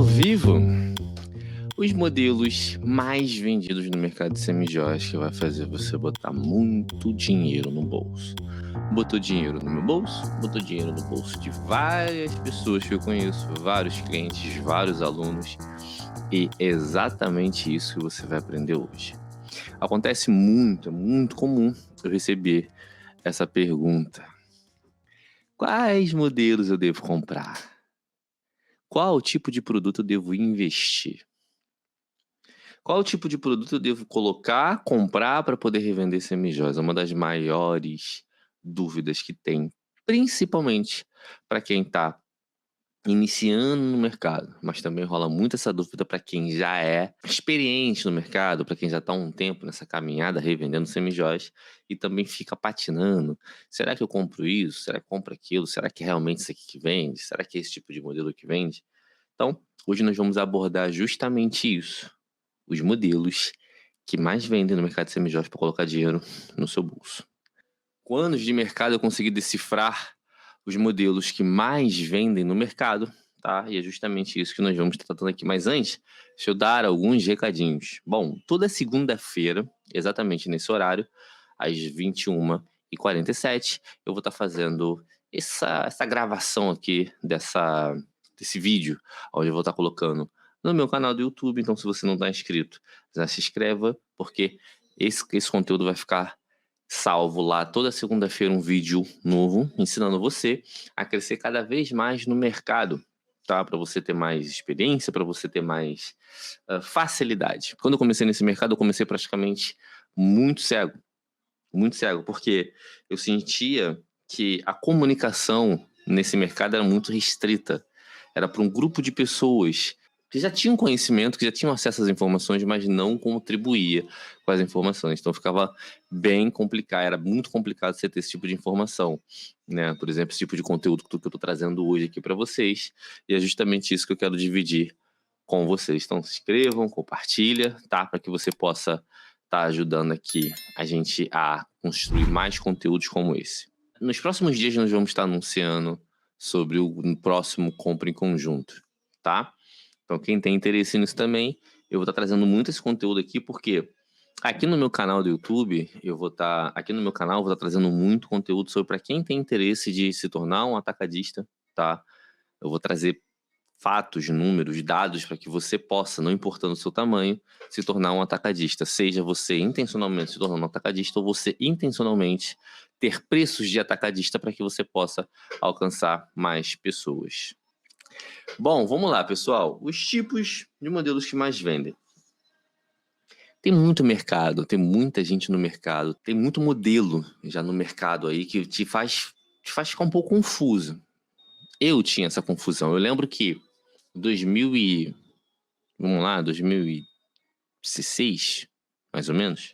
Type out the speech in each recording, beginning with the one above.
ao vivo os modelos mais vendidos no mercado de semijoias, que vai fazer você botar muito dinheiro no bolso. Botou dinheiro no meu bolso, botou dinheiro no bolso de várias pessoas que eu conheço, vários clientes, vários alunos, e é exatamente isso que você vai aprender hoje. Acontece muito, é muito comum eu receber essa pergunta: quais modelos eu devo comprar? Qual tipo de produto eu devo investir? Qual tipo de produto eu devo comprar para poder revender semijoias? É uma das maiores dúvidas que tem, principalmente para quem está iniciando no mercado, mas também rola muito essa dúvida para quem já é experiente no mercado, para quem já está há um tempo nessa caminhada revendendo semijoias e também fica patinando. Será que eu compro isso? Será que eu compro aquilo? Será que é realmente isso aqui que vende? Será que é esse tipo de modelo que vende? Então, hoje nós vamos abordar justamente isso, os modelos que mais vendem no mercado de semijoias para colocar dinheiro no seu bolso. Com anos de mercado eu consegui decifrar os modelos que mais vendem no mercado, tá? E é justamente isso que nós vamos estar tratando aqui. Mas antes, deixa eu dar alguns recadinhos. Bom, toda segunda-feira, exatamente nesse horário, às 21h47, eu vou estar fazendo essa gravação aqui desse vídeo, onde eu vou estar colocando no meu canal do YouTube. Então, se você não está inscrito, já se inscreva, porque esse conteúdo vai ficar salvo lá toda segunda-feira, um vídeo novo ensinando você a crescer cada vez mais no mercado, tá? Para você ter mais experiência, para você ter mais facilidade. Quando eu comecei nesse mercado, eu comecei praticamente muito cego, porque eu sentia que a comunicação nesse mercado era muito restrita. Era para um grupo de pessoas que já tinham conhecimento, que já tinham acesso às informações, mas não contribuía com as informações. Então ficava bem complicado, era muito complicado você ter esse tipo de informação, né? Por exemplo, esse tipo de conteúdo que eu estou trazendo hoje aqui para vocês, e é justamente isso que eu quero dividir com vocês. Então se inscrevam, compartilha, tá? Para que você possa estar ajudando aqui a gente a construir mais conteúdos como esse. Nos próximos dias nós vamos estar anunciando sobre o próximo Compra em Conjunto, tá? Então quem tem interesse nisso também, eu vou estar trazendo muito esse conteúdo aqui, porque aqui no meu canal do YouTube, eu vou estar trazendo muito conteúdo sobre para quem tem interesse de se tornar um atacadista, tá? Eu vou trazer fatos, números, dados para que você possa, não importando o seu tamanho, se tornar um atacadista. Seja você intencionalmente se tornar um atacadista ou você intencionalmente ter preços de atacadista para que você possa alcançar mais pessoas. Bom, vamos lá, pessoal. Os tipos de modelos que mais vendem. Tem muito mercado, tem muita gente no mercado, tem muito modelo já no mercado aí que te faz ficar um pouco confuso. Eu tinha essa confusão. Eu lembro que 2016, mais ou menos,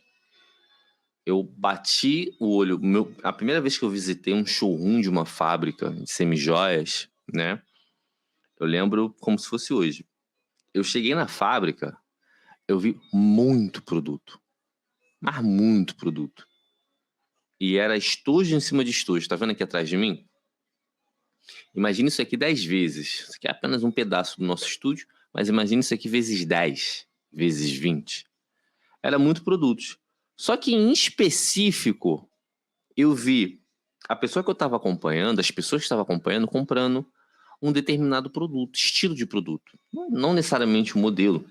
eu bati o olho. A primeira vez que eu visitei um showroom de uma fábrica de semijoias, né? Eu lembro como se fosse hoje. Eu cheguei na fábrica, eu vi muito produto, mas muito produto. E era estojo em cima de estojo. Tá vendo aqui atrás de mim? Imagine isso aqui 10 vezes. Isso aqui é apenas um pedaço do nosso estúdio, mas imagine isso aqui vezes 10, vezes 20. Era muito produtos. Só que em específico, eu vi a pessoa que eu estava acompanhando, as pessoas que estavam acompanhando, comprando um determinado produto, estilo de produto. Não necessariamente o modelo.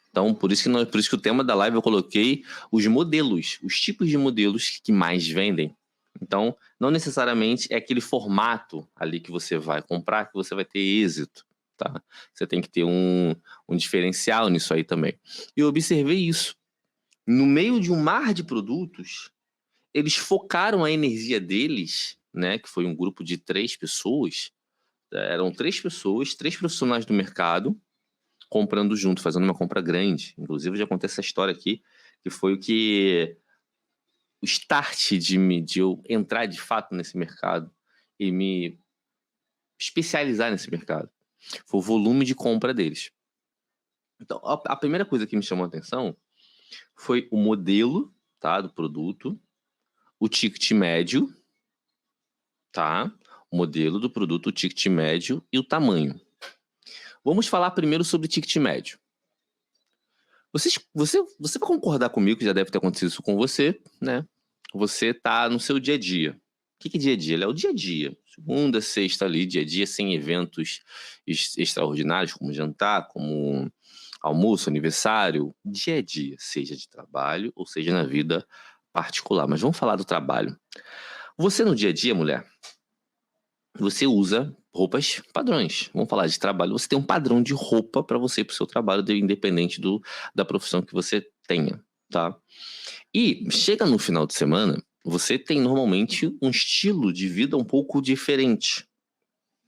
Então, por isso que o tema da live eu coloquei os modelos, os tipos de modelos que mais vendem. Então, não necessariamente é aquele formato ali que você vai comprar que você vai ter êxito, tá? Você tem que ter um diferencial nisso aí também. E eu observei isso. No meio de um mar de produtos, eles focaram a energia deles, né? Que foi um grupo de 3 pessoas. Eram 3 pessoas, 3 profissionais do mercado, comprando junto, fazendo uma compra grande. Inclusive, já contei essa história aqui, que foi o start de eu entrar de fato nesse mercado e me especializar nesse mercado. Foi o volume de compra deles. Então, a primeira coisa que me chamou a atenção foi o modelo, tá, do produto, o ticket médio, tá? O modelo do produto, o ticket médio e o tamanho. Vamos falar primeiro sobre ticket médio. Você vai concordar comigo, que já deve ter acontecido isso com você, né? Você tá no seu dia a dia. O que é dia a dia? Ele é o dia a dia. Segunda, sexta ali, dia a dia, sem eventos extraordinários, como jantar, como almoço, aniversário. Dia a dia, seja de trabalho ou seja na vida particular. Mas vamos falar do trabalho. Você no dia a dia, mulher, você usa roupas padrões. Vamos falar de trabalho. Você tem um padrão de roupa para você e para o seu trabalho, independente da profissão que você tenha, tá? E chega no final de semana, você tem normalmente um estilo de vida um pouco diferente,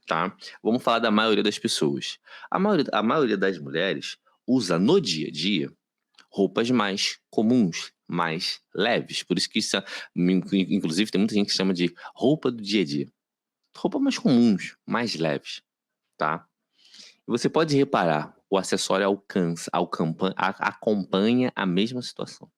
tá? Vamos falar da maioria das pessoas. A maioria das mulheres usa no dia a dia roupas mais comuns, mais leves. Por isso que isso, inclusive, tem muita gente que chama de roupa do dia a dia. Roupas mais comuns, mais leves, tá? E você pode reparar, o acessório acompanha a mesma situação.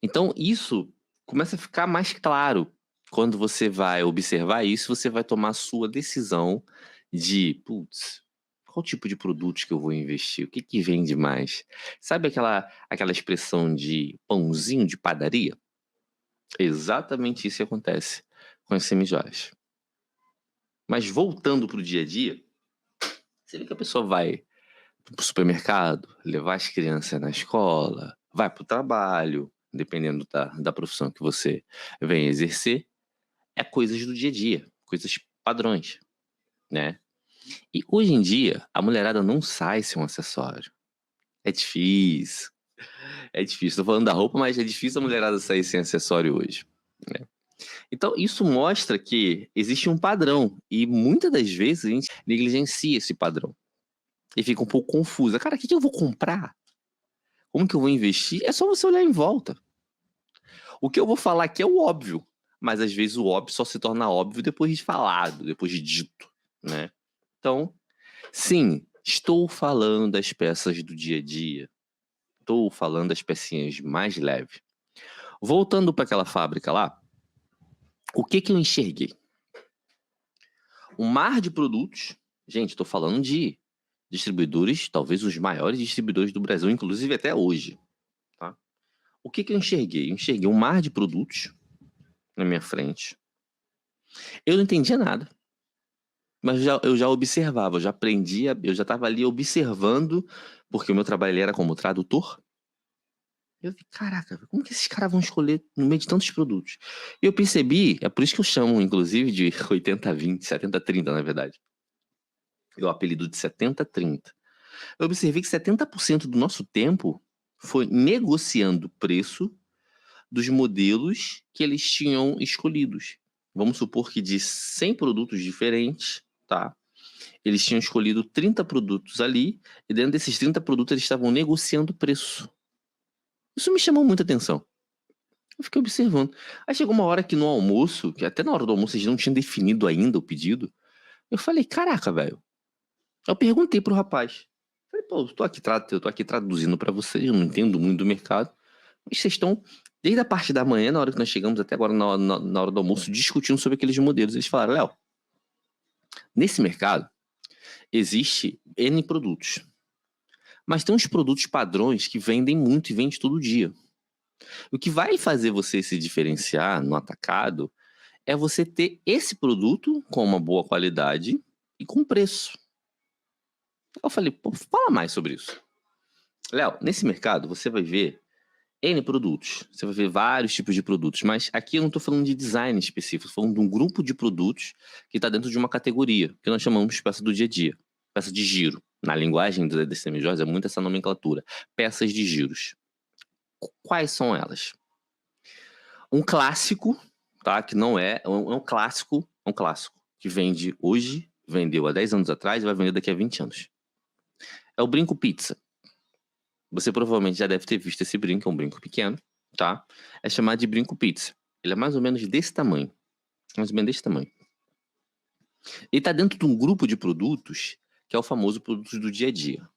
Então isso começa a ficar mais claro. Quando você vai observar isso, você vai tomar a sua decisão de: "Putz, qual tipo de produtos que eu vou investir? O que que vende mais?". Sabe aquela expressão de pãozinho de padaria? Exatamente isso que acontece com as semijoias. Mas voltando para o dia a dia, você vê que a pessoa vai para o supermercado, levar as crianças na escola, vai para o trabalho, dependendo da profissão que você vem exercer, é coisas do dia a dia, coisas padrões, né? E hoje em dia, a mulherada não sai sem um acessório. É difícil, é difícil. Tô falando da roupa, mas é difícil a mulherada sair sem acessório hoje, né? Então, isso mostra que existe um padrão e muitas das vezes a gente negligencia esse padrão e fica um pouco confusa. Cara, o que que eu vou comprar? Como que eu vou investir? É só você olhar em volta. O que eu vou falar aqui é o óbvio, mas às vezes o óbvio só se torna óbvio depois de falado, depois de dito, né? Então, sim, estou falando das peças do dia a dia. Estou falando das pecinhas mais leves. Voltando para aquela fábrica lá, o que que eu enxerguei? Um mar de produtos. Gente, estou falando de distribuidores, talvez os maiores distribuidores do Brasil, inclusive até hoje, tá? O que que eu enxerguei? Eu enxerguei um mar de produtos na minha frente. Eu não entendia nada, mas eu já observava, eu já aprendia, eu já estava ali observando, porque o meu trabalho ali era como tradutor. Eu vi, caraca, como que esses caras vão escolher no meio de tantos produtos? E eu percebi, é por isso que eu chamo, inclusive, de 80-20, 70-30, na verdade. Eu apelido de 70-30. Eu observei que 70% do nosso tempo foi negociando o preço dos modelos que eles tinham escolhidos. Vamos supor que de 100 produtos diferentes, tá? Eles tinham escolhido 30 produtos ali, e dentro desses 30 produtos eles estavam negociando o preço. Isso me chamou muita atenção. Eu fiquei observando. Aí chegou uma hora que no almoço, que até na hora do almoço eles não tinham definido ainda o pedido, eu falei, caraca, velho. Eu perguntei pro rapaz. Falei, pô, eu tô aqui traduzindo pra vocês, eu não entendo muito do mercado. Mas vocês estão, desde a parte da manhã, na hora que nós chegamos, até agora na hora do almoço, discutindo sobre aqueles modelos. Eles falaram, Léo, nesse mercado existe N produtos. Mas tem uns produtos padrões que vendem muito e vende todo dia. O que vai fazer você se diferenciar no atacado é você ter esse produto com uma boa qualidade e com preço. Eu falei, pô, fala mais sobre isso. Léo, nesse mercado você vai ver N produtos. Você vai ver vários tipos de produtos, mas aqui eu não estou falando de design específico, estou falando de um grupo de produtos que está dentro de uma categoria, que nós chamamos de peça do dia a dia, peça de giro. Na linguagem do DCMJ é muito essa nomenclatura, peças de giros. Quais são elas? Um clássico, tá? Que não é um clássico, que vende hoje, vendeu há 10 anos atrás e vai vender daqui a 20 anos. É o brinco pizza. Você provavelmente já deve ter visto esse brinco, é um brinco pequeno, tá? É chamado de brinco pizza. Ele é mais ou menos desse tamanho. Mais ou menos desse tamanho. Ele tá dentro de um grupo de produtos que é o famoso produtos do dia a dia,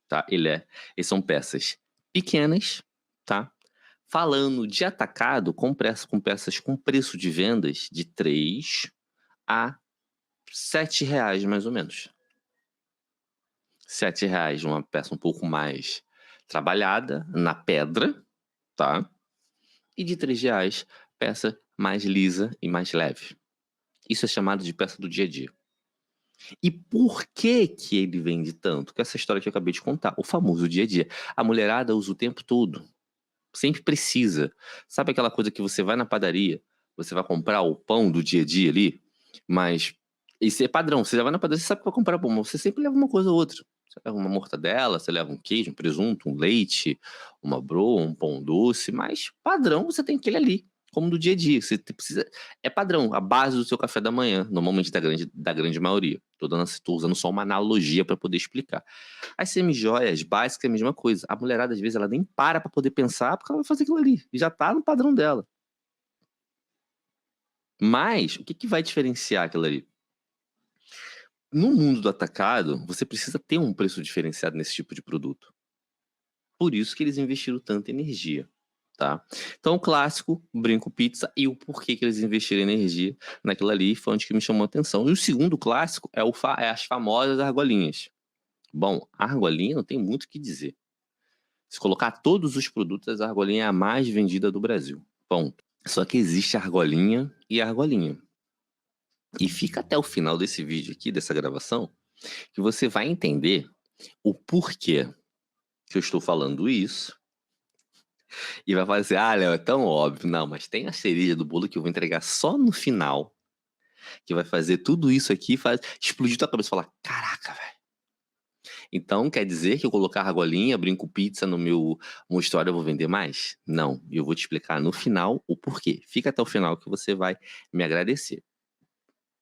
tá? Eles são peças pequenas, tá? Falando de atacado, com peças com preço de vendas de 3 a 7 reais, mais ou menos. R$ 7 uma peça um pouco mais trabalhada, na pedra, tá? E de R$ 3, peça mais lisa e mais leve. Isso é chamado de peça do dia a dia. E por que que ele vende tanto? Que essa história que eu acabei de contar, o famoso dia a dia. A mulherada usa o tempo todo, sempre precisa. Sabe aquela coisa que você vai na padaria, você vai comprar o pão do dia a dia ali, mas isso é padrão, você já vai na padaria, você sabe que vai comprar pão, mas você sempre leva uma coisa ou outra. Você leva uma mortadela, você leva um queijo, um presunto, um leite, uma broa, um pão doce, mas padrão você tem aquele ali, como do dia a dia. Você precisa. É padrão, a base do seu café da manhã, normalmente da grande maioria. Tô usando só uma analogia para poder explicar. As semijoias básicas é a mesma coisa. A mulherada, às vezes, ela nem para poder pensar porque ela vai fazer aquilo ali. E já tá no padrão dela. Mas, o que que vai diferenciar aquilo ali? No mundo do atacado, você precisa ter um preço diferenciado nesse tipo de produto. Por isso que eles investiram tanta energia, tá? Então, o clássico, brinco pizza, e o porquê que eles investiram energia naquilo ali foi onde que me chamou a atenção. E o segundo clássico é as famosas argolinhas. Bom, a argolinha não tem muito o que dizer. Se colocar todos os produtos, a argolinha é a mais vendida do Brasil. Ponto. Só que existe a argolinha e a argolinha. E fica até o final desse vídeo aqui, dessa gravação, que você vai entender o porquê que eu estou falando isso. E vai falar assim: ah, Léo, é tão óbvio. Não, mas tem a cereja do bolo que eu vou entregar só no final, que vai fazer tudo isso aqui, explodir tua cabeça e falar: caraca, velho. Então quer dizer que eu colocar argolinha, brinco pizza no meu história eu vou vender mais? Não, eu vou te explicar no final o porquê. Fica até o final que você vai me agradecer.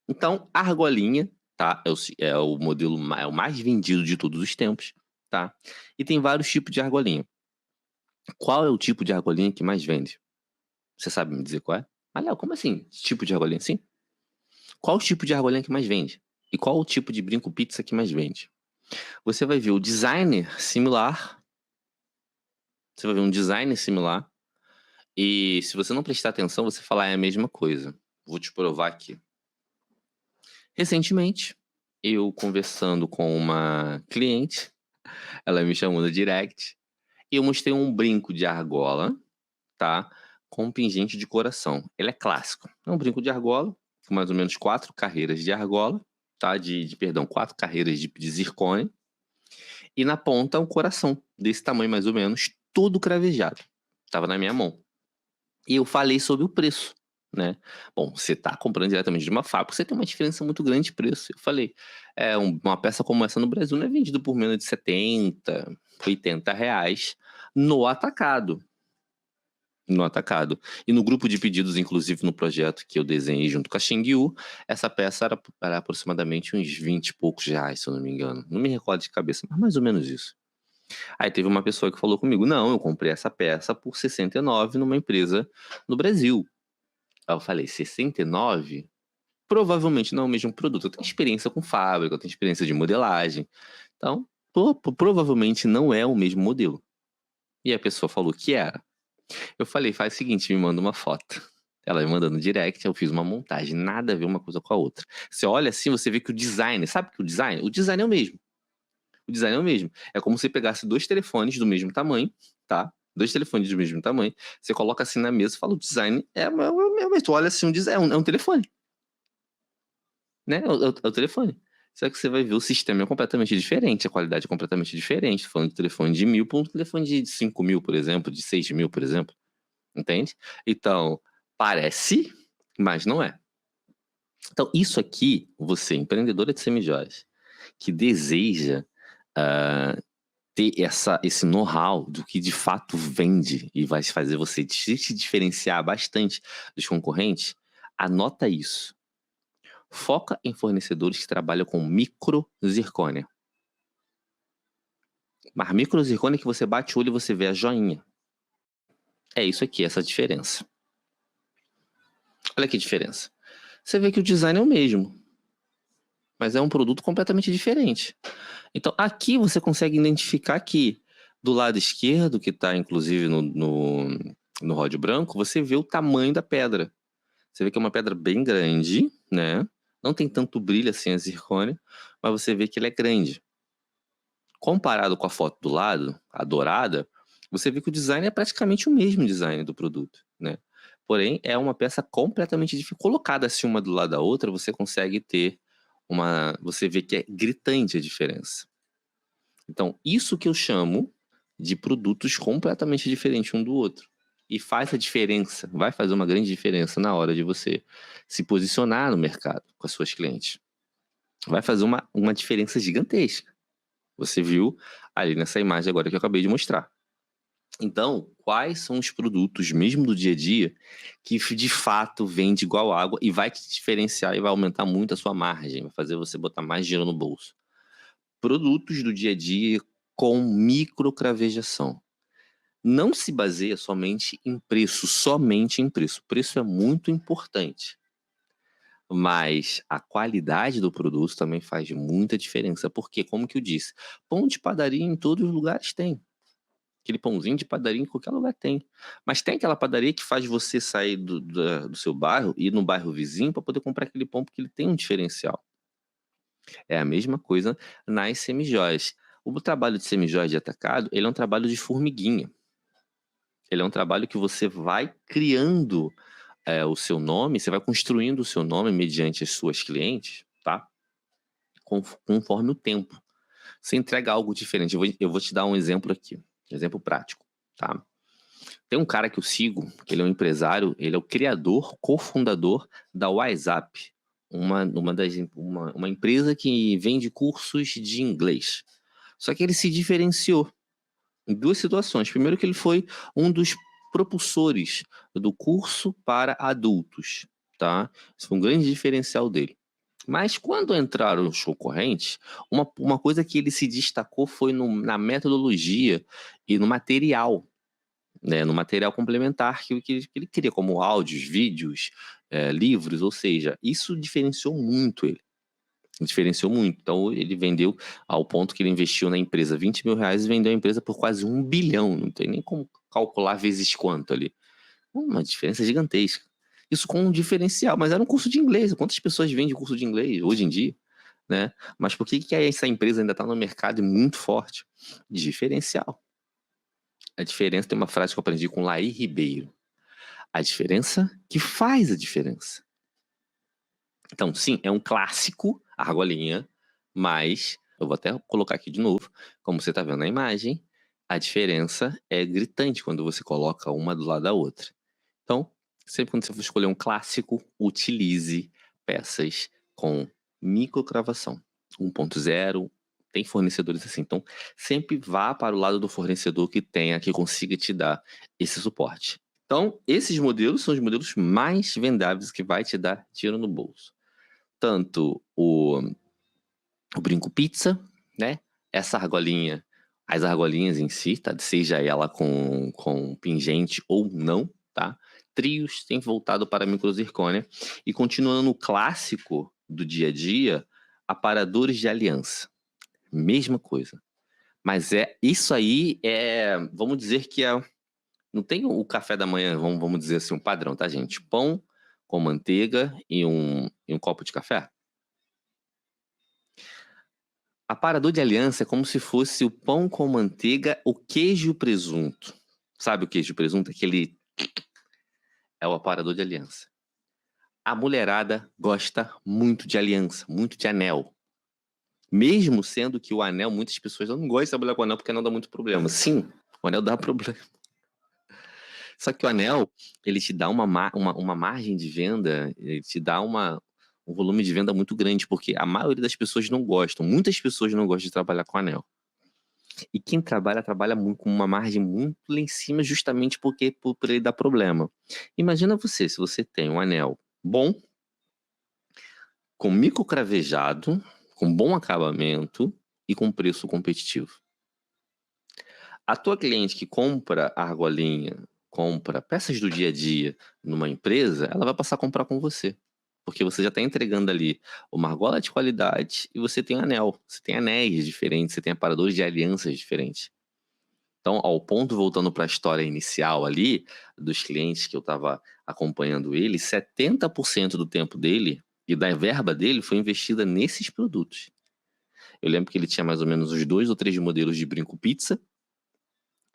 Então, a argolinha, tá? É o modelo é o mais vendido de todos os tempos, tá? E tem vários tipos de argolinha. Qual é o tipo de argolinha que mais vende? Você sabe me dizer qual é? Ah, Léo, como assim? Tipo de argolinha? Sim. Qual o tipo de argolinha que mais vende? E qual o tipo de brinco pizza que mais vende? Você vai ver o design similar. Você vai ver um design similar. E se você não prestar atenção, você falar é a mesma coisa. Vou te provar aqui. Recentemente, eu conversando com uma cliente, ela me chamou no direct, e eu mostrei um brinco de argola, tá? Com um pingente de coração. Ele é clássico. É um brinco de argola, com mais ou menos 4 carreiras de argola, tá? Perdão, 4 carreiras de zircônia. E na ponta um coração, desse tamanho mais ou menos, todo cravejado. Tava na minha mão. E eu falei sobre o preço, né? Bom, você tá comprando diretamente de uma fábrica, você tem uma diferença muito grande de preço. Eu falei, uma peça como essa no Brasil não é vendida por menos de 70, 80 reais no atacado. No atacado. E no grupo de pedidos, inclusive no projeto que eu desenhei junto com a Xingyu, essa peça era aproximadamente uns 20 e poucos reais, se eu não me engano. Não me recordo de cabeça, mas mais ou menos isso. Aí teve uma pessoa que falou comigo: não, eu comprei essa peça por 69 numa empresa no Brasil. Aí eu falei: 69? Provavelmente não é o mesmo produto. Eu tenho experiência com fábrica, eu tenho experiência de modelagem. Então, provavelmente não é o mesmo modelo. E a pessoa falou que era. Eu falei: faz o seguinte, me manda uma foto. Ela me mandou no direct, eu fiz uma montagem, nada a ver uma coisa com a outra. Você olha assim, você vê que o design, sabe que o design? O design é o mesmo. O design é o mesmo. É como se pegasse 2 telefones do mesmo tamanho, tá? 2 telefones do mesmo tamanho, você coloca assim na mesa e fala: o design é o mesmo. Tu olha assim, é um telefone, né? É o telefone. Só que você vai ver o sistema é completamente diferente, a qualidade é completamente diferente. Tô falando de telefone de 1.000 para um telefone de 5.000, por exemplo, de 6.000, por exemplo. Entende? Então, parece, mas não é. Então, isso aqui, você, empreendedora de semijoias, que deseja ter esse know-how do que de fato vende e vai fazer você se diferenciar bastante dos concorrentes, anota isso. Foca em fornecedores que trabalham com micro zircônia. Mas micro zircônia que você bate o olho e você vê a joinha. É isso aqui, essa diferença. Olha que diferença. Você vê que o design é o mesmo, mas é um produto completamente diferente. Então, aqui você consegue identificar que do lado esquerdo, que está inclusive no ródio branco, você vê o tamanho da pedra. Você vê que é uma pedra bem grande, né? Não tem tanto brilho assim a zircônia, mas você vê que ele é grande. Comparado com a foto do lado, a dourada, você vê que o design é praticamente o mesmo design do produto, né. Porém, é uma peça completamente colocada assim uma do lado da outra, você consegue ter você vê que é gritante a diferença. Então, isso que eu chamo de produtos completamente diferentes um do outro. E faz a diferença, vai fazer uma grande diferença na hora de você se posicionar no mercado com as suas clientes. Vai fazer uma diferença gigantesca. Você viu ali nessa imagem agora que eu acabei de mostrar. Então, quais são os produtos, mesmo do dia a dia, que de fato vende igual água e vai te diferenciar e vai aumentar muito a sua margem, vai fazer você botar mais dinheiro no bolso? Produtos do dia a dia com microcravejação. Não se baseia somente em preço, somente em preço. Preço é muito importante, mas a qualidade do produto também faz muita diferença, porque, como que eu disse, pão de padaria em todos os lugares tem. Aquele pãozinho de padaria em qualquer lugar tem. Mas tem aquela padaria que faz você sair do seu bairro e ir no bairro vizinho para poder comprar aquele pão, porque ele tem um diferencial. É a mesma coisa nas semijoias. O trabalho de semijoia de atacado, ele é um trabalho de formiguinha. Ele é um trabalho que você vai criando, o seu nome, você vai construindo o seu nome mediante as suas clientes, tá, conforme o tempo. Você entrega algo diferente. Eu vou te dar um exemplo aqui, um exemplo prático, tá. Tem um cara que eu sigo, que ele é um empresário, ele é o criador, cofundador da WhatsApp, uma empresa que vende cursos de inglês. Só que ele se diferenciou em 2 situações. Primeiro que ele foi um dos propulsores do curso para adultos, tá. Isso foi um grande diferencial dele. Mas quando entraram os concorrentes, uma coisa que ele se destacou foi na metodologia e no material, né, no material complementar que ele cria, como áudios, vídeos, livros, ou seja, isso diferenciou muito ele. Diferenciou muito. Então ele vendeu ao ponto que ele investiu na empresa R$ 20.000 e vendeu a empresa por quase 1 bilhão, não tem nem como calcular vezes quanto ali. Uma diferença gigantesca. Isso com um diferencial, mas era um curso de inglês. Quantas pessoas vendem curso de inglês hoje em dia, né? Mas por que essa empresa ainda está no mercado e muito forte? Diferencial. A diferença, tem uma frase que eu aprendi com Laí Ribeiro. A diferença que faz a diferença. Então, sim, é um clássico, a argolinha, mas eu vou até colocar aqui de novo, como você está vendo na imagem, a diferença é gritante quando você coloca uma do lado da outra. Então, sempre quando você for escolher um clássico, utilize peças com microcravação. 1.0, tem fornecedores assim. Então, sempre vá para o lado do fornecedor que consiga te dar esse suporte. Então, esses modelos são os modelos mais vendáveis que vai te dar dinheiro no bolso. Tanto o brinco pizza, né? Essa argolinha, as argolinhas em si, tá? Seja ela com pingente ou não, tá? Trios tem voltado para a microzircônia. E continuando no clássico do dia a dia, aparadores de aliança. Mesma coisa. Mas isso aí vamos dizer que não tem o café da manhã, vamos dizer assim, um padrão, tá, gente? Pão com manteiga e um copo de café. Aparador de aliança é como se fosse o pão com manteiga, o queijo e o presunto. Sabe o queijo e o presunto? É o aparador de aliança. A mulherada gosta muito de aliança, muito de anel. Mesmo sendo que o anel, muitas pessoas não gostam de trabalhar com anel porque não dá muito problema. Sim, o anel dá problema. Só que o anel, ele te dá uma margem de venda, ele te dá um volume de venda muito grande, porque a maioria das pessoas não gostam, muitas pessoas não gostam de trabalhar com anel. E quem trabalha muito, com uma margem muito lá em cima, justamente porque por ele dar problema. Imagina você, se você tem um anel bom, com microcravejado, com bom acabamento e com preço competitivo. A tua cliente que compra argolinha, compra peças do dia a dia numa empresa, ela vai passar a comprar com você. Porque você já está entregando ali uma argola de qualidade e você tem anel, você tem anéis diferentes, você tem aparadores de alianças diferentes. Então, ao ponto, voltando para a história inicial ali, dos clientes que eu estava acompanhando ele, 70% do tempo dele e da verba dele foi investida nesses produtos. Eu lembro que ele tinha mais ou menos uns 2 ou 3 modelos de brinco pizza.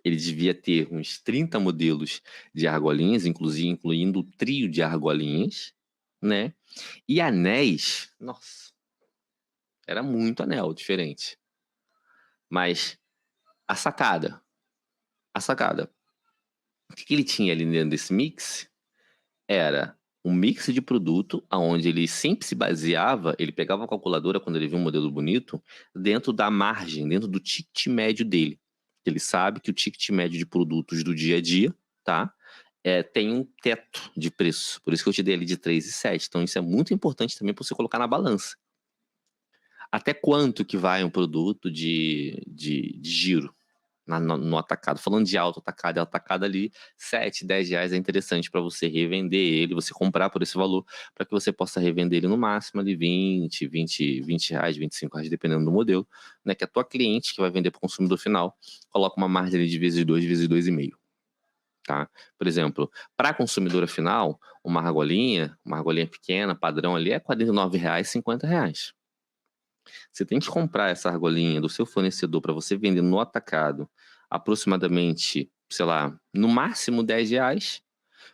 Ele devia ter uns 30 modelos de argolinhas, incluindo o trio de argolinhas, né? E anéis, nossa, era muito anel diferente. Mas a sacada, o que ele tinha ali dentro desse mix era um mix de produto onde ele sempre se baseava, ele pegava a calculadora quando ele viu um modelo bonito, dentro da margem, dentro do ticket médio dele. Ele sabe que o ticket médio de produtos do dia a dia, tá? Tem um teto de preço. Por isso que eu te dei ali de 3,7. Então isso é muito importante também para você colocar na balança. Até quanto que vai um produto de giro no atacado? Falando de alto atacado, é atacado ali, 7, 10 reais é interessante para você revender ele, você comprar por esse valor, para que você possa revender ele no máximo ali 20 reais, 25 reais, dependendo do modelo, né? Que a tua cliente que vai vender para o consumidor final, coloca uma margem ali de vezes 2, vezes 2,5. Tá? Por exemplo, para a consumidora final, uma argolinha pequena, padrão ali, é R$ 49,00, R$ 50,00. Você tem que comprar essa argolinha do seu fornecedor para você vender no atacado aproximadamente, sei lá, no máximo R$ 10,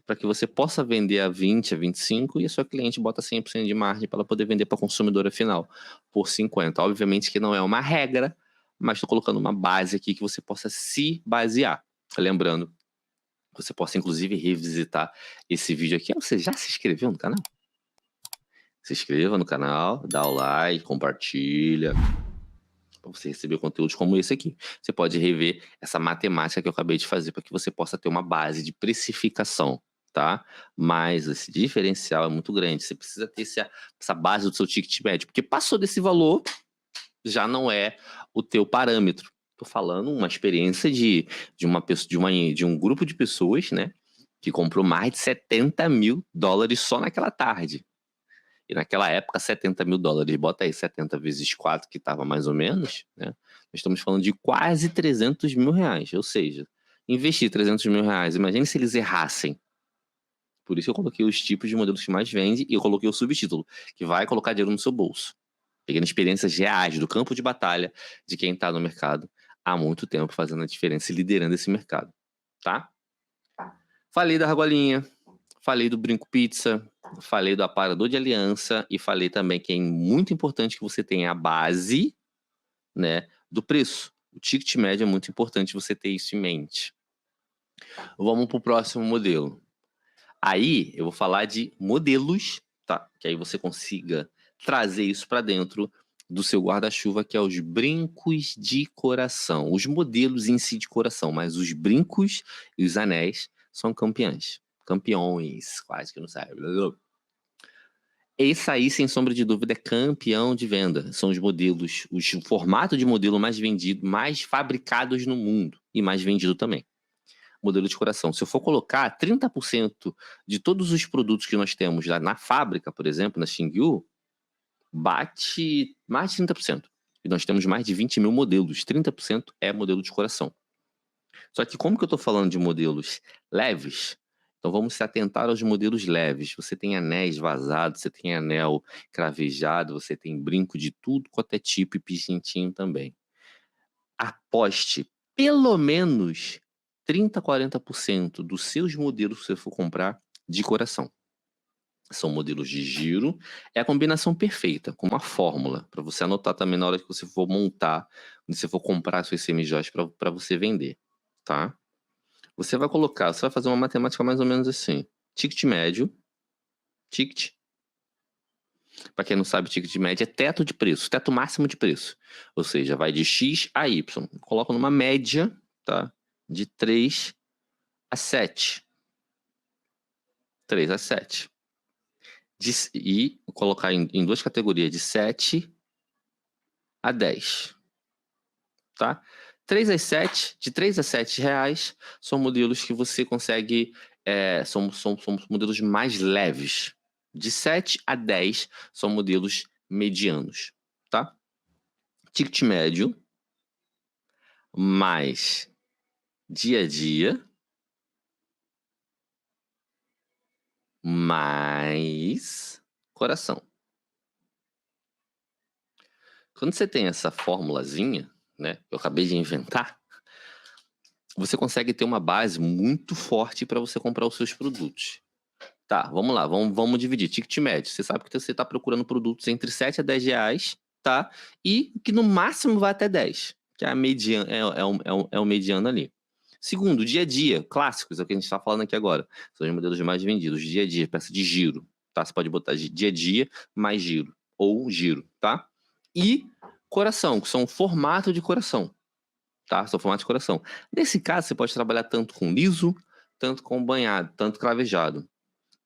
para que você possa vender a 20, a 25 e a sua cliente bota 100% de margem para ela poder vender para a consumidora final por 50. Obviamente que não é uma regra, mas estou colocando uma base aqui que você possa se basear. Lembrando, você possa inclusive revisitar esse vídeo aqui. Você já se inscreveu no canal? Se inscreva no canal, dá o like, compartilha, para você receber conteúdos como esse aqui. Você pode rever essa matemática que eu acabei de fazer para que você possa ter uma base de precificação, tá? Mas esse diferencial é muito grande. Você precisa ter essa base do seu ticket médio, porque passou desse valor, já não é o teu parâmetro. Tô falando uma experiência de um grupo de pessoas, né? Que comprou mais de $70.000 só naquela tarde. E naquela época, $70.000, bota aí 70 vezes 4, que estava mais ou menos, né? Nós estamos falando de quase R$ 300.000. Ou seja, investir R$ 300.000, imagine se eles errassem. Por isso eu coloquei os tipos de modelos que mais vende e eu coloquei o subtítulo, que vai colocar dinheiro no seu bolso. Pegando experiências reais do campo de batalha de quem está no mercado há muito tempo fazendo a diferença e liderando esse mercado, tá? Falei da argolinha, falei do brinco pizza, falei do aparador de aliança e falei também que é muito importante que você tenha a base, né, do preço. O ticket médio é muito importante você ter isso em mente. Vamos para o próximo modelo. Aí eu vou falar de modelos, tá? Que aí você consiga trazer isso para dentro do seu guarda-chuva, que é os brincos de coração. Os modelos em si de coração, mas os brincos e os anéis são campeões. Campeões, quase que não sabe. Esse aí, sem sombra de dúvida, é campeão de venda. São os modelos, o formato de modelo mais vendido, mais fabricados no mundo e mais vendido também. Modelo de coração. Se eu for colocar 30% de todos os produtos que nós temos lá na fábrica, por exemplo, na Xingyu, bate mais de 30%. E nós temos mais de 20 mil modelos. 30% é modelo de coração. Só que como que eu estou falando de modelos leves, então vamos se atentar aos modelos leves. Você tem anéis vazados, você tem anel cravejado, você tem brinco de tudo quanto é tipo e pichintinho também. Aposte pelo menos 30, 40% dos seus modelos que você for comprar de coração. São modelos de giro. É a combinação perfeita, com uma fórmula, para você anotar também na hora que você for montar, quando você for comprar suas semijoias para você vender, tá? Você vai fazer uma matemática mais ou menos assim. Ticket médio. Ticket. Para quem não sabe, ticket médio é teto de preço, teto máximo de preço. Ou seja, vai de X a Y. Coloca numa média, tá? De 3 a 7. 3 a 7. E colocar em duas categorias, de 7 a 10. Tá? 3 a 7, de 3 a 7 reais, são modelos que você consegue, são modelos mais leves. De 7 a 10 são modelos medianos, tá? Ticket médio, mais dia a dia, mais coração. Quando você tem essa formulazinha, né, que eu acabei de inventar, você consegue ter uma base muito forte para você comprar os seus produtos. Tá, vamos lá, vamos dividir. Ticket médio. Você sabe que você está procurando produtos entre 7 a 10 reais, tá? E que no máximo vai até 10, que é a mediana, é o mediano ali. Segundo, dia a dia, clássicos, é o que a gente está falando aqui agora. São os modelos mais vendidos. Dia a dia, peça de giro, tá? Você pode botar dia a dia mais giro, ou giro, tá? E coração, que são formato de coração, tá? São formato de coração. Nesse caso, você pode trabalhar tanto com liso, tanto com banhado, tanto cravejado.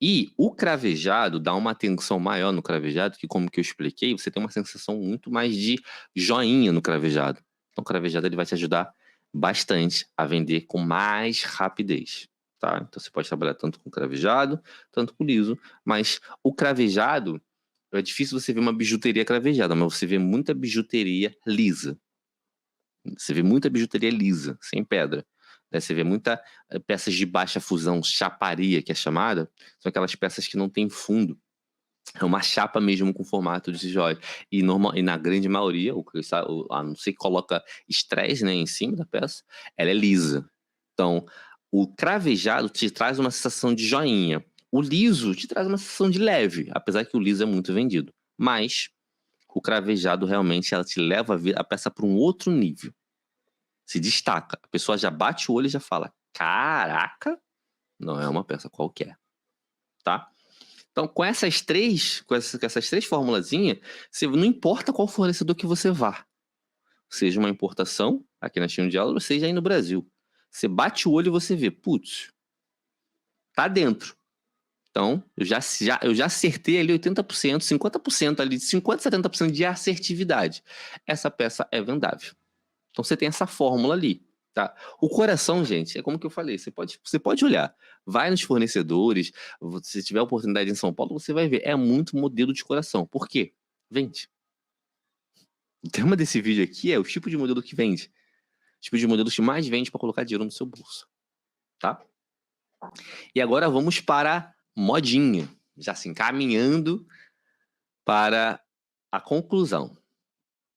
E o cravejado dá uma atenção maior no cravejado, que como que eu expliquei, você tem uma sensação muito mais de joinha no cravejado. Então o cravejado ele vai te ajudar bastante a vender com mais rapidez, tá? Então você pode trabalhar tanto com cravejado, tanto com liso, mas o cravejado, é difícil você ver uma bijuteria cravejada, mas você vê muita bijuteria lisa. Você vê muita bijuteria lisa, sem pedra. Né? Você vê muita peças de baixa fusão, chaparia, que é chamada. São aquelas peças que não tem fundo. É uma chapa mesmo com formato de joia. E na grande maioria, a não ser que coloca estresse, né, em cima da peça, ela é lisa. Então, o cravejado te traz uma sensação de joinha. O liso te traz uma sensação de leve, apesar que o liso é muito vendido. Mas o cravejado realmente ela te leva a peça para um outro nível. Se destaca. A pessoa já bate o olho e já fala: caraca, não é uma peça qualquer, tá? Então, com essas três formulazinhas, não importa qual fornecedor que você vá, seja uma importação aqui na China de Aula, seja aí no Brasil, você bate o olho e você vê, putz, tá dentro. Então, eu já acertei ali 80%, 50% ali, 50%, 70% de assertividade. Essa peça é vendável. Então você tem essa fórmula ali, tá? O coração, gente, é como que eu falei, você pode olhar, vai nos fornecedores, se tiver oportunidade em São Paulo, você vai ver, é muito modelo de coração. Por quê? Vende. O tema desse vídeo aqui é o tipo de modelo que vende. O tipo de modelo que mais vende para colocar dinheiro no seu bolso, tá? E agora vamos para modinha, já se encaminhando para a conclusão,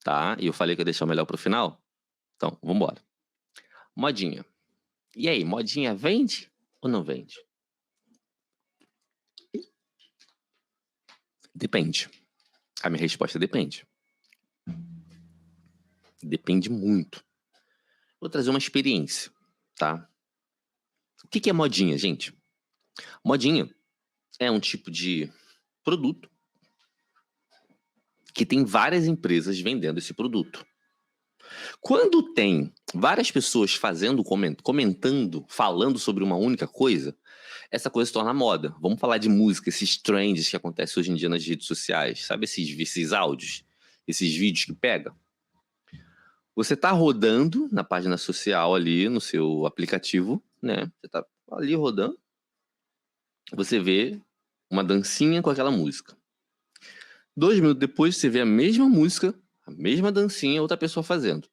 tá? E eu falei que eu ia deixar o melhor para o final, então vamos embora. Modinha. E aí, modinha vende ou não vende? Depende. A minha resposta é depende. Depende muito. Vou trazer uma experiência, tá? O que é modinha, gente? Modinha é um tipo de produto que tem várias empresas vendendo esse produto. Quando tem várias pessoas comentando, falando sobre uma única coisa, essa coisa se torna moda. Vamos falar de música, esses trends que acontecem hoje em dia nas redes sociais. Sabe esses áudios? Esses vídeos que pega? Você tá rodando na página social ali, no seu aplicativo, né? Você tá ali rodando. Você vê uma dancinha com aquela música. 2 minutos depois, você vê a mesma música, a mesma dancinha, outra pessoa fazendo.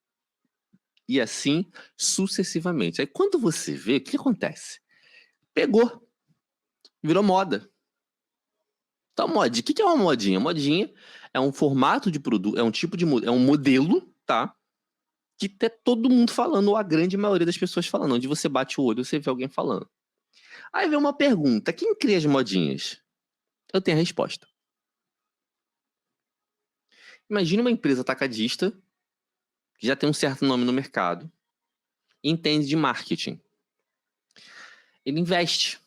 E assim sucessivamente. Aí quando você vê, o que acontece? Pegou. Virou moda. Então, o que é uma modinha? Modinha é um formato de produto, é um tipo de é um modelo, tá? Que tá todo mundo falando, ou a grande maioria das pessoas falando. Onde você bate o olho, você vê alguém falando. Aí vem uma pergunta: quem cria as modinhas? Eu tenho a resposta. Imagine uma empresa atacadista que já tem um certo nome no mercado, entende de marketing. Ele investe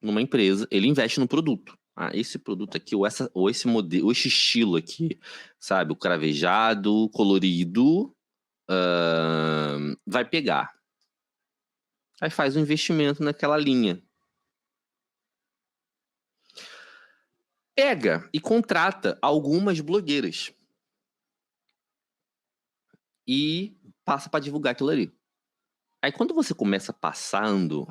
numa empresa, ele investe no produto. Ah, esse produto aqui, ou esse modelo, ou esse estilo aqui, sabe? O cravejado, colorido, vai pegar. Aí faz um investimento naquela linha. Pega e contrata algumas blogueiras. E passa para divulgar aquilo ali. Aí quando você começa passando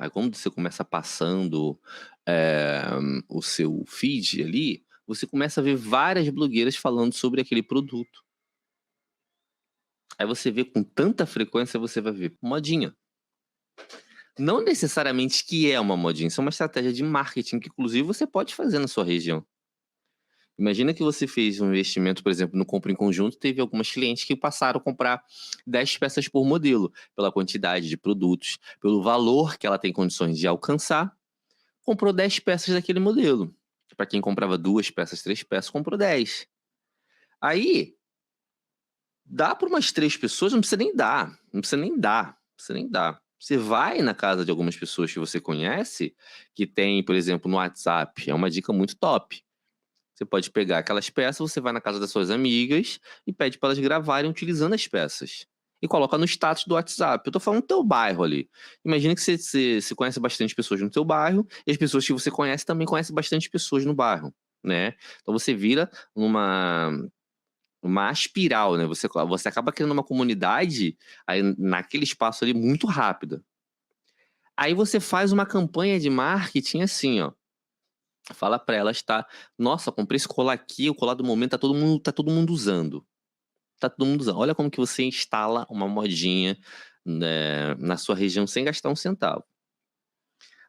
o seu feed ali, você começa a ver várias blogueiras falando sobre aquele produto. Aí você vê com tanta frequência, você vai ver modinha. Não necessariamente que é uma modinha, isso é uma estratégia de marketing que inclusive você pode fazer na sua região. Imagina que você fez um investimento, por exemplo, no compra em conjunto, teve algumas clientes que passaram a comprar 10 peças por modelo, pela quantidade de produtos, pelo valor que ela tem condições de alcançar, comprou 10 peças daquele modelo. Para quem comprava 2 peças, 3 peças, comprou 10. Aí, dá para umas 3 pessoas, não precisa nem dar, não precisa nem dar, não precisa nem dar. Você vai na casa de algumas pessoas que você conhece, que tem, por exemplo, no WhatsApp, é uma dica muito top. Você pode pegar aquelas peças, você vai na casa das suas amigas e pede para elas gravarem utilizando as peças. E coloca no status do WhatsApp. Eu tô falando do teu bairro ali. Imagina que você conhece bastante pessoas no teu bairro, e as pessoas que você conhece também conhecem bastante pessoas no bairro, né? Então você vira uma espiral, né? Você acaba criando uma comunidade aí naquele espaço ali muito rápida. Aí você faz uma campanha de marketing assim, ó. Fala pra elas, tá? Nossa, comprei esse colar aqui, o colar do momento tá todo mundo usando. Tá todo mundo usando. Olha como que você instala uma modinha, né, na sua região sem gastar um centavo.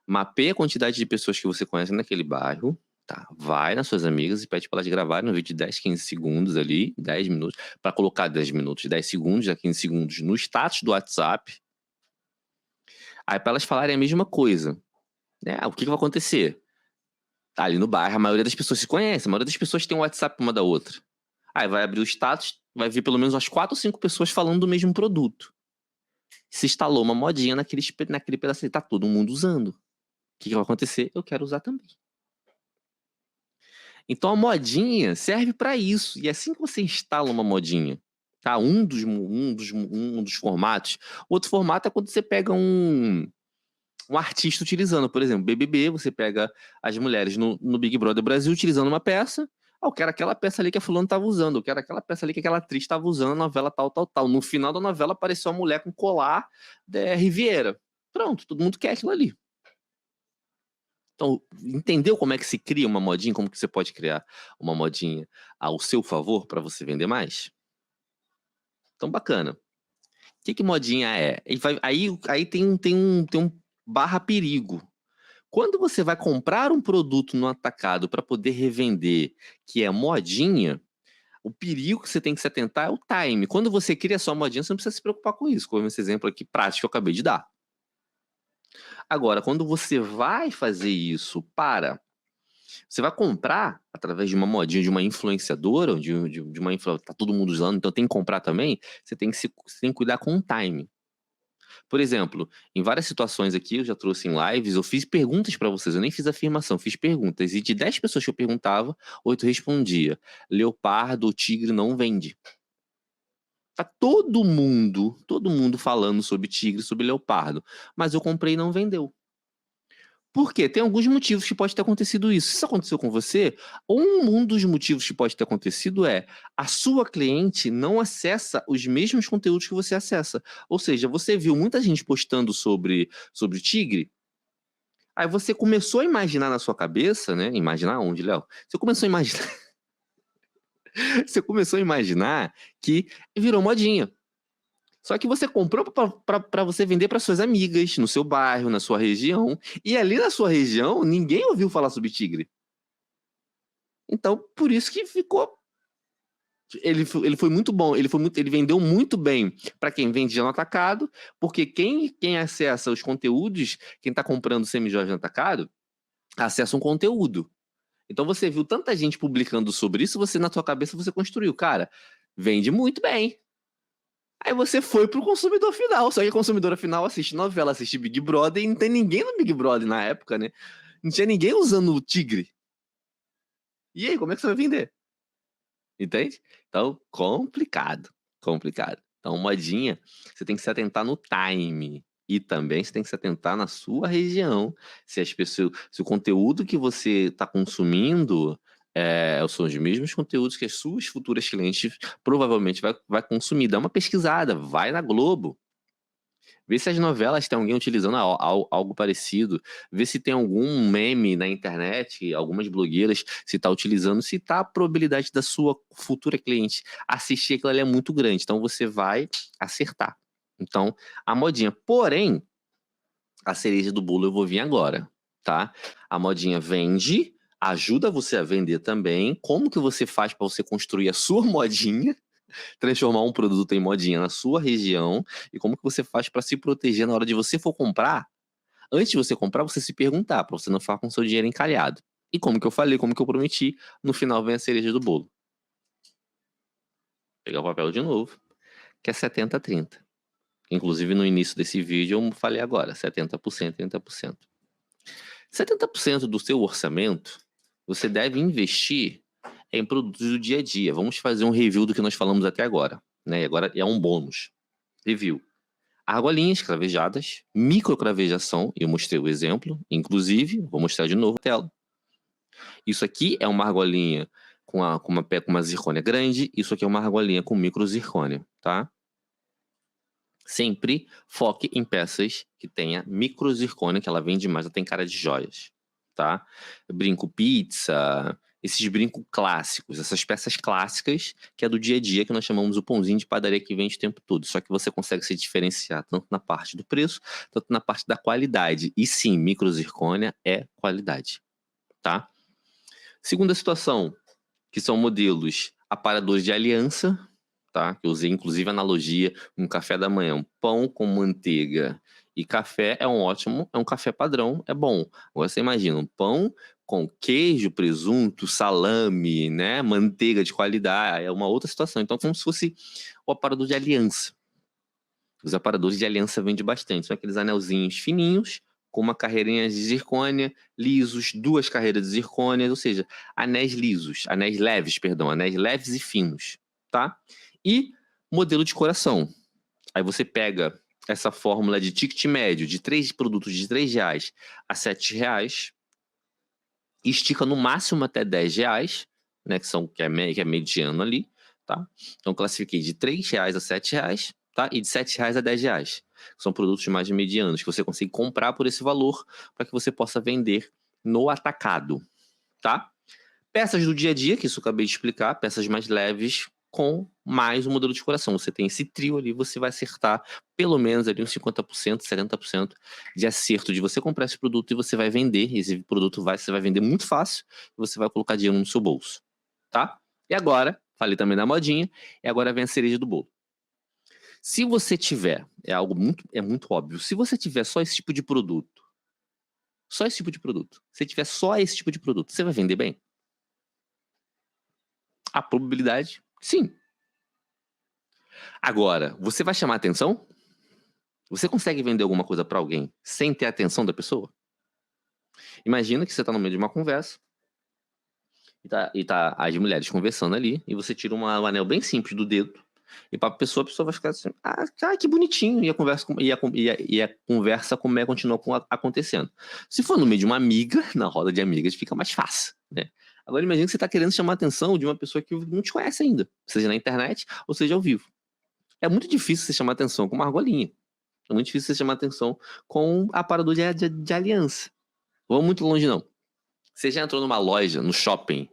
Mapeia a quantidade de pessoas que você conhece naquele bairro, tá? Vai nas suas amigas e pede pra elas gravarem um vídeo de 10, 15 segundos ali, 10 minutos, pra colocar 10 minutos, 10 segundos, 15 segundos no status do WhatsApp. Aí pra elas falarem a mesma coisa, né? O que que vai acontecer? Tá ali no bairro, a maioria das pessoas se conhece, a maioria das pessoas tem um WhatsApp uma da outra. Aí vai abrir o status, vai ver pelo menos umas 4 ou 5 pessoas falando do mesmo produto. Se instalou uma modinha naquele pedacinho, tá todo mundo usando. O que que vai acontecer? Eu quero usar também. Então a modinha serve pra isso, e é assim que você instala uma modinha, tá? Um dos formatos. Outro formato é quando você pega um artista utilizando, por exemplo, BBB, você pega as mulheres no Big Brother Brasil utilizando uma peça. Ah, eu quero aquela peça ali que a fulano tava usando, eu quero aquela peça ali que aquela atriz tava usando na novela tal, tal, tal. No final da novela apareceu uma mulher com colar Riviera. Pronto, todo mundo quer aquilo ali. Então, entendeu como é que se cria uma modinha? Como que você pode criar uma modinha ao seu favor para você vender mais? Então, bacana. O que que modinha é? Aí tem um barra perigo. Quando você vai comprar um produto no atacado para poder revender, que é modinha, o perigo que você tem que se atentar é o time. Quando você cria sua modinha, você não precisa se preocupar com isso, como esse exemplo aqui prático que eu acabei de dar. Agora, quando você vai fazer isso você vai comprar através de uma modinha, de uma influenciadora, ou de uma tá todo mundo usando, então tem que comprar também, você tem que cuidar com o time. Por exemplo, em várias situações aqui, eu já trouxe em lives, eu fiz perguntas pra vocês, eu nem fiz afirmação, fiz perguntas. E de 10 pessoas que eu perguntava, 8 respondia: leopardo ou tigre não vende. Tá todo mundo falando sobre tigre, sobre leopardo. Mas eu comprei e não vendeu. Por quê? Tem alguns motivos que pode ter acontecido isso. Se isso aconteceu com você, um dos motivos que pode ter acontecido é a sua cliente não acessa os mesmos conteúdos que você acessa. Ou seja, você viu muita gente postando sobre tigre, aí você começou a imaginar na sua cabeça, né? Imaginar onde, Léo? Você começou a imaginar. Você começou a imaginar que virou modinha. Só que você comprou para você vender para suas amigas, no seu bairro, na sua região. E ali na sua região, ninguém ouviu falar sobre tigre. Então, por isso que ficou. Ele foi muito bom, ele vendeu muito bem para quem vendia no atacado, porque quem acessa os conteúdos, quem está comprando semijoias no atacado, acessa um conteúdo. Então você viu tanta gente publicando sobre isso, você na sua cabeça você construiu, cara, vende muito bem. Aí você foi pro consumidor final, só que o consumidor final assiste novela, assiste Big Brother e não tem ninguém no Big Brother na época, né? Não tinha ninguém usando o tigre. E aí, como é que você vai vender? Entende? Então, complicado, complicado. Então, modinha, você tem que se atentar no time. E também você tem que se atentar na sua região. Se o conteúdo que você está consumindo são os mesmos conteúdos que as suas futuras clientes provavelmente vai consumir. Dá uma pesquisada, vai na Globo. Vê se as novelas tem alguém utilizando algo parecido. Vê se tem algum meme na internet, algumas blogueiras, se tá utilizando, se tá a probabilidade da sua futura cliente assistir aquilo ali é muito grande. Então você vai acertar. Então, a modinha. Porém, a cereja do bolo eu vou vir agora, tá? A modinha vende, Ajuda você a vender também. Como que você faz para você construir a sua modinha, transformar um produto em modinha na sua região, e como que você faz para se proteger na hora de você for comprar. Antes de você comprar, você se perguntar, para você não ficar com seu dinheiro encalhado. E como que eu falei, como que eu prometi, no final vem a cereja do bolo. Pegar o papel de novo, que é 70-30. Inclusive no início desse vídeo eu falei agora, 70%, 30%. 70% do seu orçamento, você deve investir em produtos do dia a dia. Vamos fazer um review do que nós falamos até agora, né? Agora é um bônus. Review. Argolinhas cravejadas, microcravejação, eu mostrei o exemplo, inclusive, vou mostrar de novo a tela. Isso aqui é uma argolinha com uma zircônia grande, isso aqui é uma argolinha com micro zircônia, tá? Sempre foque em peças que tenha micro zircônia, que ela vende mais, ela tem cara de joias, tá? Brinco pizza, esses brincos clássicos, essas peças clássicas que é do dia a dia, que nós chamamos o pãozinho de padaria que vende o tempo todo. Só que você consegue se diferenciar tanto na parte do preço, tanto na parte da qualidade. E sim, micro zircônia é qualidade, tá? Segunda situação, que são modelos aparadores de aliança, tá? Que eu usei inclusive a analogia, um café da manhã, um pão com manteiga e café é um café padrão, é bom. Agora você imagina, um pão com queijo, presunto, salame, né? Manteiga de qualidade, é uma outra situação. Então, como se fosse o aparador de aliança. Os aparadores de aliança vendem bastante, são aqueles anelzinhos fininhos, com uma carreirinha de zircônia, lisos, 2 carreiras de zircônia, ou seja, anéis lisos, anéis leves e finos, tá? E modelo de coração. Aí você pega essa fórmula de ticket médio de 3 produtos de R$3 a R$7, estica no máximo até R$10, né, que é mediano ali, tá? Então classifiquei de R$3 a R$7, tá? E de R$7 a R$10. São produtos mais medianos que você consegue comprar por esse valor para que você possa vender no atacado, tá? Peças do dia a dia, que isso eu acabei de explicar, peças mais leves com mais um modelo de coração. Você tem esse trio ali, você vai acertar pelo menos ali uns 50%, 70% de acerto de você comprar esse produto e você vai vender. Esse produto você vai vender muito fácil e você vai colocar dinheiro no seu bolso, tá? E agora, falei também da modinha, e agora vem a cereja do bolo. Se você tiver, é muito óbvio, se você tiver só esse tipo de produto, se tiver só esse tipo de produto, você vai vender bem? A probabilidade, sim. Agora, você vai chamar atenção? Você consegue vender alguma coisa para alguém sem ter a atenção da pessoa? Imagina que você tá no meio de uma conversa e tá as mulheres conversando ali e você tira um anel bem simples do dedo e para a pessoa vai ficar assim, que bonitinho, e a conversa continua acontecendo. Se for no meio de uma amiga, na roda de amigas, fica mais fácil, né? Agora imagina que você tá querendo chamar a atenção de uma pessoa que não te conhece ainda, seja na internet ou seja ao vivo. É muito difícil você chamar atenção com uma argolinha. É muito difícil você chamar atenção com aparador de aliança. Vamos muito longe, não. Você já entrou numa loja, no shopping,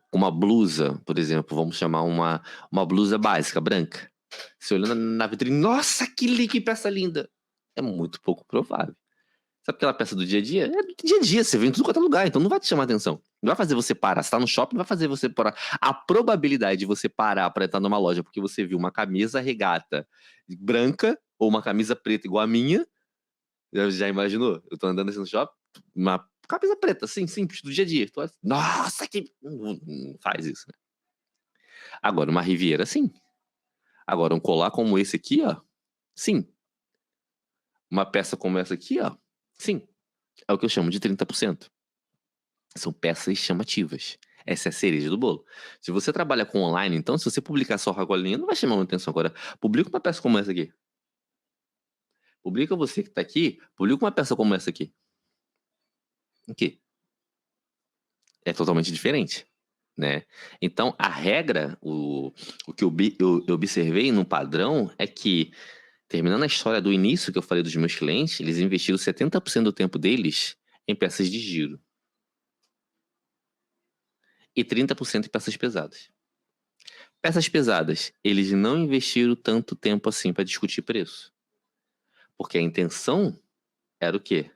com uma blusa, por exemplo, vamos chamar uma blusa básica, branca. Você olhando na vitrine, nossa, que peça linda. É muito pouco provável. Sabe aquela peça do dia a dia? É do dia a dia, você vê em tudo quanto é lugar, então não vai te chamar atenção. Não vai fazer você parar. Você tá no shopping, não vai fazer você parar. A probabilidade de você parar pra entrar numa loja porque você viu uma camisa regata branca ou uma camisa preta igual a minha, já imaginou? Eu tô andando assim no shopping, uma camisa preta, assim, simples, do dia a dia. Nossa, que... Não faz isso, né? Agora, uma Riviera, sim. Agora, um colar como esse aqui, ó, sim. Uma peça como essa aqui, ó, sim. É o que eu chamo de 30%. São peças chamativas. Essa é a cereja do bolo. Se você trabalha com online, então, se você publicar só argolinha, não vai chamar muita atenção. Agora, publica uma peça como essa aqui. Publica você que tá aqui, publica uma peça como essa aqui. O quê? É totalmente diferente, né? Então, a regra, o que eu observei no padrão é que, terminando a história do início que eu falei dos meus clientes, eles investiram 70% do tempo deles em peças de giro. E 30% em peças pesadas. Peças pesadas, eles não investiram tanto tempo assim para discutir preço. Porque a intenção era o quê?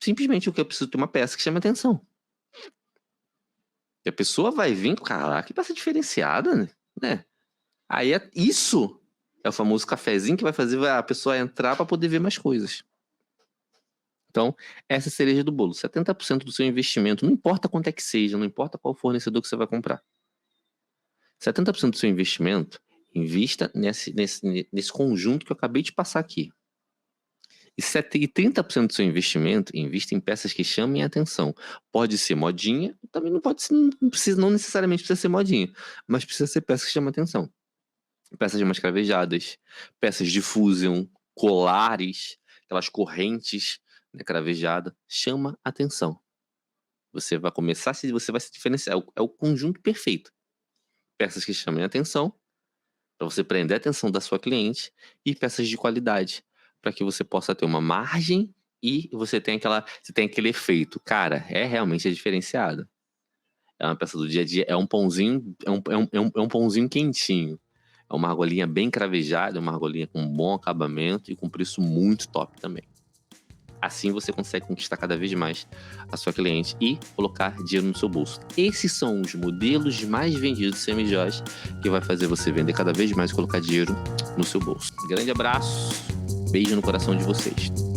Simplesmente o que eu preciso ter uma peça que chame atenção. E a pessoa vai vir, caraca, que peça diferenciada, né? Aí isso é o famoso cafezinho que vai fazer a pessoa entrar para poder ver mais coisas. Então, essa é a cereja do bolo. 70% do seu investimento, não importa quanto é que seja, não importa qual fornecedor que você vai comprar. 70% do seu investimento, invista nesse conjunto que eu acabei de passar aqui. E 30% do seu investimento, invista em peças que chamem a atenção. Pode ser modinha, também não pode ser, não necessariamente precisa ser modinha, mas precisa ser peças que chamam a atenção. Peças mais cravejadas, peças de fusion, colares, aquelas correntes, né, cravejada, chama atenção. Você vai começar, você vai se diferenciar. É o conjunto perfeito. Peças que chamem atenção, para você prender a atenção da sua cliente, e peças de qualidade, para que você possa ter uma margem e você tem aquele efeito. Cara, realmente diferenciado. É uma peça do dia a dia, é um pãozinho, é um pãozinho quentinho. É uma argolinha bem cravejada, uma argolinha com bom acabamento e com preço muito top também. Assim você consegue conquistar cada vez mais a sua cliente e colocar dinheiro no seu bolso. Esses são os modelos mais vendidos semijoias que vai fazer você vender cada vez mais e colocar dinheiro no seu bolso. Grande abraço, beijo no coração de vocês.